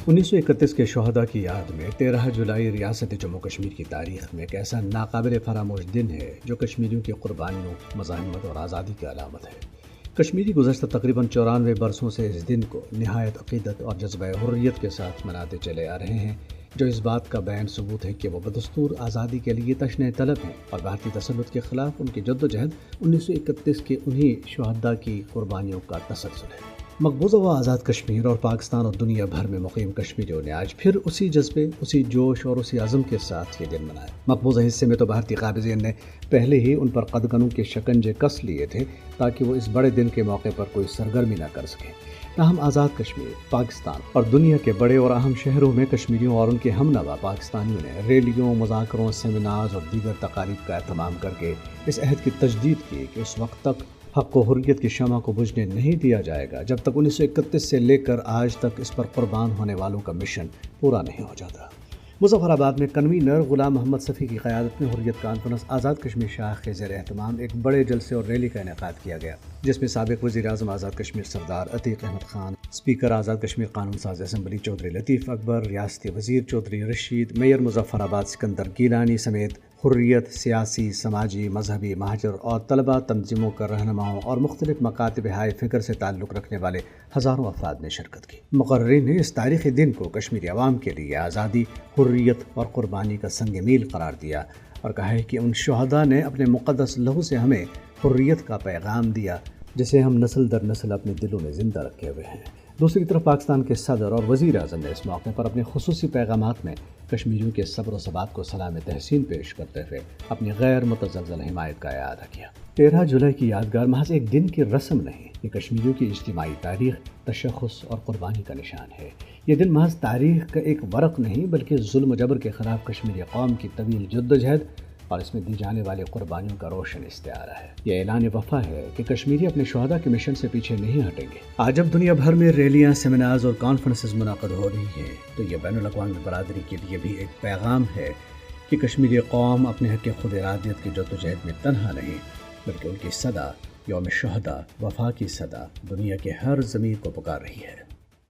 1931 کے شہداء کی یاد میں 13 جولائی ریاست جموں کشمیر کی تاریخ میں ایک ایسا ناقابل فراموش دن ہے جو کشمیریوں کی قربانیوں، مزاحمت اور آزادی کی علامت ہے۔ کشمیری گزشتہ تقریباً 94 برسوں سے اس دن کو نہایت عقیدت اور جذبہ حریت کے ساتھ مناتے چلے آ رہے ہیں، جو اس بات کا بیان ثبوت ہے کہ وہ بدستور آزادی کے لیے تشنہ طلب ہیں اور بھارتی تسلط کے خلاف ان کی جدوجہد 1931 کے انہی شہداء کی قربانیوں کا تسلسل ہے۔ مقبوضہ و آزاد کشمیر اور پاکستان اور دنیا بھر میں مقیم کشمیریوں نے آج پھر اسی جذبے، اسی جوش اور اسی عزم کے ساتھ یہ دن منایا۔ مقبوضہ حصے میں تو بھارتی قابضین نے پہلے ہی ان پر قدغنوں کے شکنجے کس لیے تھے تاکہ وہ اس بڑے دن کے موقع پر کوئی سرگرمی نہ کر سکیں۔ تاہم آزاد کشمیر، پاکستان اور دنیا کے بڑے اور اہم شہروں میں کشمیریوں اور ان کے ہم نوا پاکستانیوں نے ریلیوں، مذاکروں، سیمینارز اور دیگر تقاریب کا اہتمام کر کے اس عہد کی تجدید کی کہ اس وقت تک حق و حریت کی شمع کو بجھنے نہیں دیا جائے گا جب تک 1931 سے لے کر آج تک اس پر قربان ہونے والوں کا مشن پورا نہیں ہو جاتا۔ مظفر آباد میں کنوینر غلام محمد صفی کی قیادت میں حریت کانفرنس آزاد کشمیر شاخ کے زیر اہتمام ایک بڑے جلسے اور ریلی کا انعقاد کیا گیا، جس میں سابق وزیر اعظم آزاد کشمیر سردار عتیق احمد خان، اسپیکر آزاد کشمیر قانون ساز اسمبلی چودھری لطیف اکبر، ریاستی وزیر چودھری رشید، میئر مظفر آباد سکندر گیلانی سمیت حریت، سیاسی، سماجی، مذہبی، مہاجر اور طلبہ تنظیموں کے رہنماؤں اور مختلف مکاتب ہائے فکر سے تعلق رکھنے والے ہزاروں افراد نے شرکت کی۔ مقررین نے اس تاریخی دن کو کشمیری عوام کے لیے آزادی، حریت اور قربانی کا سنگ میل قرار دیا اور کہا ہے کہ ان شہداء نے اپنے مقدس لہو سے ہمیں حریت کا پیغام دیا جسے ہم نسل در نسل اپنے دلوں میں زندہ رکھے ہوئے ہیں۔ دوسری طرف پاکستان کے صدر اور وزیر اعظم نے اس موقع پر اپنے خصوصی پیغامات میں کشمیریوں کے صبر و ثبات کو سلام تحسین پیش کرتے ہوئے اپنی غیر متزلزل حمایت کا اعادہ کیا۔ 13 جولائی کی یادگار محض ایک دن کی رسم نہیں، یہ کشمیریوں کی اجتماعی تاریخ، تشخص اور قربانی کا نشان ہے۔ یہ دن محض تاریخ کا ایک ورق نہیں بلکہ ظلم و جبر کے خلاف کشمیری قوم کی طویل جدوجہد اور اس میں دی جانے والی قربانیوں کا روشن استعارہ ہے۔ یہ اعلان وفا ہے کہ کشمیری اپنے شہداء کے مشن سے پیچھے نہیں ہٹیں گے۔ آج جب دنیا بھر میں ریلیاں، سیمینارز اور کانفرنسز منعقد ہو رہی ہیں تو یہ بین الاقوامی برادری کے لیے بھی ایک پیغام ہے کہ کشمیری قوم اپنے حق خود ارادیت کی جدوجہد میں تنہا نہیں، بلکہ ان کی صدا، یوم شہداء، وفا کی صدا دنیا کے ہر ضمیر کو پکار رہی ہے۔